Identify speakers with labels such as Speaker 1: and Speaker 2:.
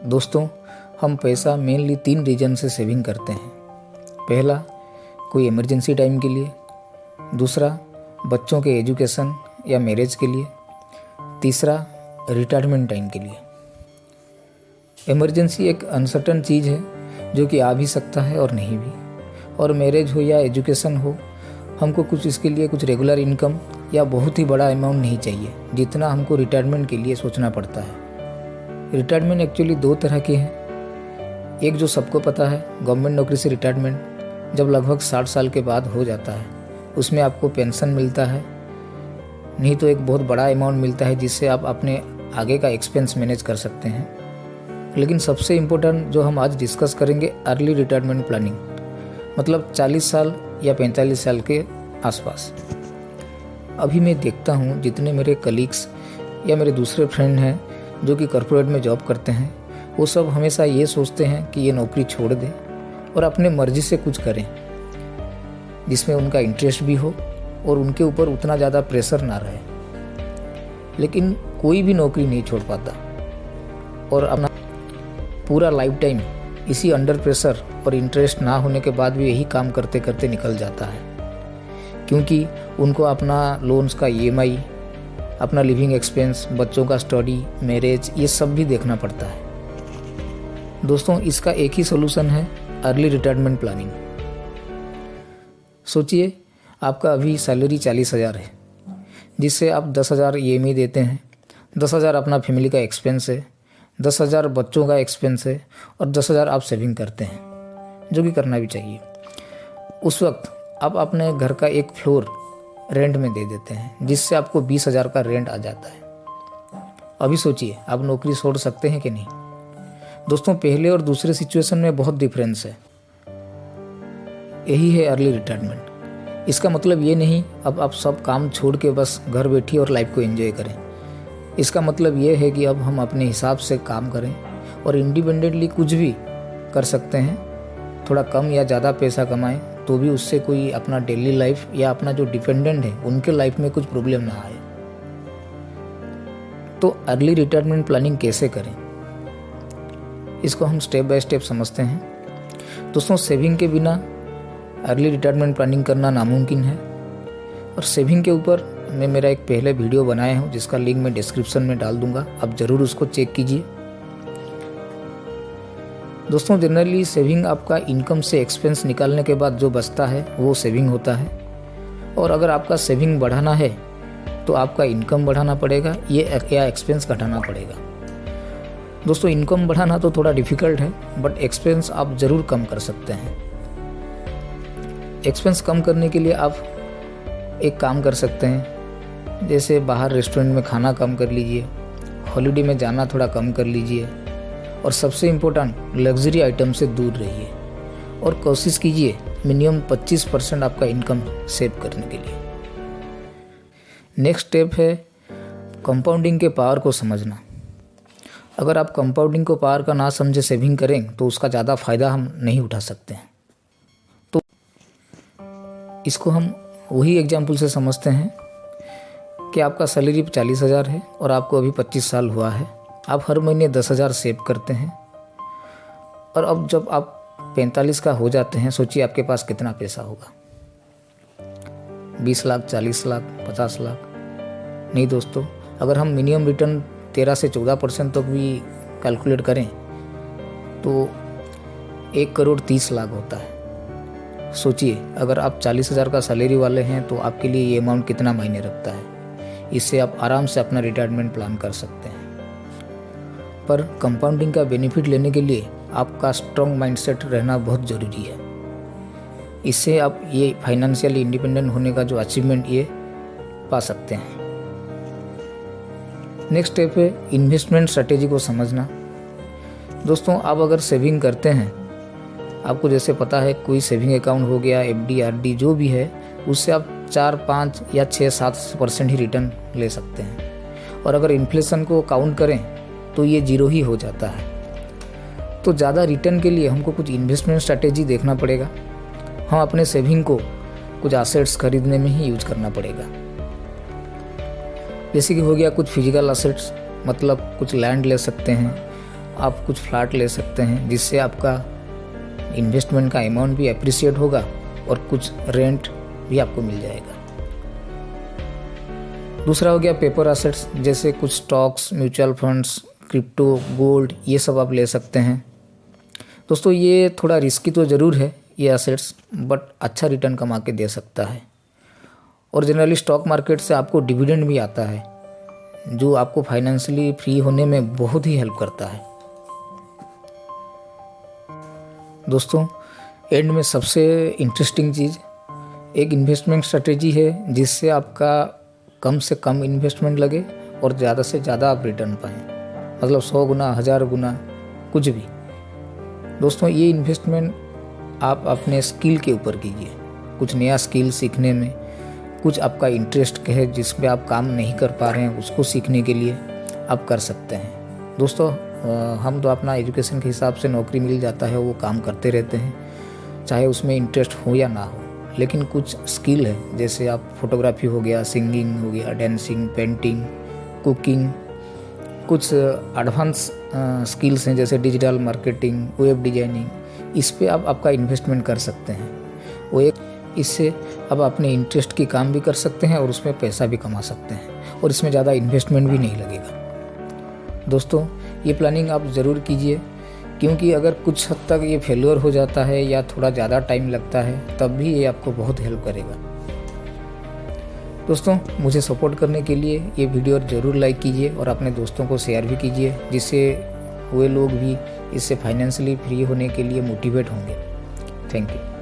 Speaker 1: दोस्तों, हम पैसा मेनली 3 रीज़न से सेविंग करते हैं। पहला, कोई इमरजेंसी टाइम के लिए। दूसरा, बच्चों के एजुकेशन या मैरिज के लिए। तीसरा, रिटायरमेंट टाइम के लिए। इमरजेंसी एक अनसर्टन चीज़ है जो कि आ भी सकता है और नहीं भी। और मैरिज हो या एजुकेशन हो, हमको कुछ इसके लिए कुछ रेगुलर इनकम या बहुत ही बड़ा अमाउंट नहीं चाहिए जितना हमको रिटायरमेंट के लिए सोचना पड़ता है। रिटायरमेंट एक्चुअली 2 तरह के हैं। एक जो सबको पता है, गवर्नमेंट नौकरी से रिटायरमेंट जब लगभग 60 साल के बाद हो जाता है, उसमें आपको पेंशन मिलता है, नहीं तो एक बहुत बड़ा अमाउंट मिलता है जिससे आप अपने आगे का एक्सपेंस मैनेज कर सकते हैं। लेकिन सबसे इम्पोर्टेंट जो हम आज डिस्कस करेंगे, अर्ली रिटायरमेंट प्लानिंग, मतलब 40 साल या 45 साल के आसपास। अभी मैं देखता हूँ जितने मेरे कलीग्स या मेरे दूसरे फ्रेंड हैं जो कि कॉर्पोरेट में जॉब करते हैं, वो सब हमेशा ये सोचते हैं कि ये नौकरी छोड़ दें और अपने मर्जी से कुछ करें जिसमें उनका इंटरेस्ट भी हो और उनके ऊपर उतना ज़्यादा प्रेशर ना रहे। लेकिन कोई भी नौकरी नहीं छोड़ पाता और अपना पूरा लाइफ टाइम इसी अंडर प्रेशर और इंटरेस्ट ना होने के बाद भी यही काम करते करते निकल जाता है, क्योंकि उनको अपना लोन्स का EMI, अपना लिविंग एक्सपेंस, बच्चों का स्टडी, मैरिज, ये सब भी देखना पड़ता है। दोस्तों, इसका एक ही सोल्यूशन है, अर्ली रिटायरमेंट प्लानिंग। सोचिए, आपका अभी सैलरी 40,000 है, जिससे आप 10,000 EMI देते हैं, 10,000 अपना फैमिली का एक्सपेंस है, 10,000 बच्चों का एक्सपेंस है और 10,000 आप सेविंग करते हैं, जो कि करना भी चाहिए। उस वक्त आप अपने घर का एक फ्लोर रेंट में दे देते हैं, जिससे आपको 20,000 का रेंट आ जाता है। अभी सोचिए, आप नौकरी छोड़ सकते हैं कि नहीं? दोस्तों, पहले और दूसरे सिचुएशन में बहुत डिफरेंस है। यही है अर्ली रिटायरमेंट। इसका मतलब ये नहीं अब आप सब काम छोड़ के बस घर बैठिए और लाइफ को एंजॉय करें। इसका मतलब ये है कि अब हम अपने हिसाब से काम करें और इंडिपेंडेंटली कुछ भी कर सकते हैं। थोड़ा कम या ज़्यादा पैसा कमाएं तो भी उससे कोई अपना डेली लाइफ या अपना जो डिपेंडेंट है उनके लाइफ में कुछ प्रॉब्लम ना आए। तो अर्ली रिटायरमेंट प्लानिंग कैसे करें, इसको हम स्टेप बाय स्टेप समझते हैं। दोस्तों, सेविंग के बिना अर्ली रिटायरमेंट प्लानिंग करना नामुमकिन है। और सेविंग के ऊपर मैं मेरा एक पहले वीडियो बनाया हूँ जिसका लिंक मैं डिस्क्रिप्शन में डाल दूंगा, आप ज़रूर उसको चेक कीजिए। दोस्तों, जनरली सेविंग आपका इनकम से एक्सपेंस निकालने के बाद जो बचता है वो सेविंग होता है। और अगर आपका सेविंग बढ़ाना है तो आपका इनकम बढ़ाना पड़ेगा या एक्सपेंस घटाना पड़ेगा। दोस्तों, इनकम बढ़ाना तो थोड़ा डिफ़िकल्ट है, बट एक्सपेंस आप ज़रूर कम कर सकते हैं। एक्सपेंस कम करने के लिए आप एक काम कर सकते हैं, जैसे बाहर रेस्टोरेंट में खाना कम कर लीजिए, हॉलीडे में जाना थोड़ा कम कर लीजिए, और सबसे इम्पोर्टेंट, लग्जरी आइटम से दूर रहिए और कोशिश कीजिए मिनिमम 25% आपका इनकम सेव करने के लिए। नेक्स्ट स्टेप है कंपाउंडिंग के पावर को समझना। अगर आप कंपाउंडिंग को पावर का ना समझे सेविंग करें तो उसका ज़्यादा फ़ायदा हम नहीं उठा सकते हैं। तो इसको हम वही एग्जाम्पल से समझते हैं कि आपका सैलरी 40,000 है और आपको अभी 25 साल हुआ है। आप हर महीने 10,000 सेव करते हैं और अब जब आप 45 का हो जाते हैं, सोचिए आपके पास कितना पैसा होगा। 20 लाख, 40 लाख, 50 लाख? नहीं दोस्तों, अगर हम मिनिमम रिटर्न 13 से 14% तक भी कैलकुलेट करें तो 1,30,00,000 होता है। सोचिए, अगर आप 40,000 का सैलरी वाले हैं तो आपके लिए ये अमाउंट कितना मायने रखता है। इससे आप आराम से अपना रिटायरमेंट प्लान कर सकते हैं। पर कंपाउंडिंग का बेनिफिट लेने के लिए आपका स्ट्रॉन्ग माइंडसेट रहना बहुत ज़रूरी है। इससे आप ये फाइनेंशियली इंडिपेंडेंट होने का जो अचीवमेंट ये पा सकते हैं। नेक्स्ट स्टेप है इन्वेस्टमेंट स्ट्रेटेजी को समझना। दोस्तों, आप अगर सेविंग करते हैं, आपको जैसे पता है कोई सेविंग अकाउंट हो गया, FD, RD जो भी है, उससे आप 4, 5 या 6, 7% ही रिटर्न ले सकते हैं। और अगर इन्फ्लेशन को काउंट करें तो ये 0 ही हो जाता है। तो ज़्यादा रिटर्न के लिए हमको कुछ इन्वेस्टमेंट स्ट्रैटेजी देखना पड़ेगा। हम अपने सेविंग को कुछ एसेट्स खरीदने में ही यूज करना पड़ेगा। जैसे कि हो गया कुछ फिजिकल एसेट्स, मतलब कुछ लैंड ले सकते हैं, आप कुछ फ्लैट ले सकते हैं, जिससे आपका इन्वेस्टमेंट का अमाउंट भी अप्रिशिएट होगा और कुछ रेंट भी आपको मिल जाएगा। दूसरा हो गया पेपर एसेट्स, जैसे कुछ stocks, mutual funds, crypto, gold, ये सब आप ले सकते हैं। दोस्तों ये थोड़ा रिस्की तो ज़रूर है ये एसेट्स, बट अच्छा रिटर्न कमा के दे सकता है। और जनरली स्टॉक मार्केट से आपको डिविडेंड भी आता है, जो आपको फाइनेंशियली फ्री होने में बहुत ही हेल्प करता है। दोस्तों एंड में सबसे इंटरेस्टिंग चीज़ एक इन्वेस्टमेंट स्ट्रेटेजी है, जिससे आपका कम से कम इन्वेस्टमेंट लगे और ज़्यादा से ज़्यादा आप रिटर्न पाएँ, मतलब 100 गुना, 1000 गुना, कुछ भी। दोस्तों ये इन्वेस्टमेंट आप अपने स्किल के ऊपर कीजिए, कुछ नया स्किल सीखने में, कुछ आपका इंटरेस्ट है जिसमें आप काम नहीं कर पा रहे हैं, उसको सीखने के लिए आप कर सकते हैं। दोस्तों हम तो अपना एजुकेशन के हिसाब से नौकरी मिल जाता है, वो काम करते रहते हैं, चाहे उसमें इंटरेस्ट हो या ना हो। लेकिन कुछ स्किल है, जैसे आप फोटोग्राफी हो गया, सिंगिंग हो गया, डांसिंग, पेंटिंग, कुकिंग, कुछ एडवांस स्किल्स हैं जैसे डिजिटल मार्केटिंग, वेब डिजाइनिंग, इस पे आप आपका इन्वेस्टमेंट कर सकते हैं। वो एक इससे आप अपने इंटरेस्ट की काम भी कर सकते हैं और उसमें पैसा भी कमा सकते हैं, और इसमें ज़्यादा इन्वेस्टमेंट भी नहीं लगेगा। दोस्तों ये प्लानिंग आप ज़रूर कीजिए, क्योंकि अगर कुछ हद तक ये फेल्योर हो जाता है या थोड़ा ज़्यादा टाइम लगता है, तब भी ये आपको बहुत हेल्प करेगा। दोस्तों मुझे सपोर्ट करने के लिए ये वीडियो ज़रूर लाइक कीजिए और अपने दोस्तों को शेयर भी कीजिए, जिससे वे लोग भी इससे फाइनेंशियली फ्री होने के लिए मोटिवेट होंगे। Thank you.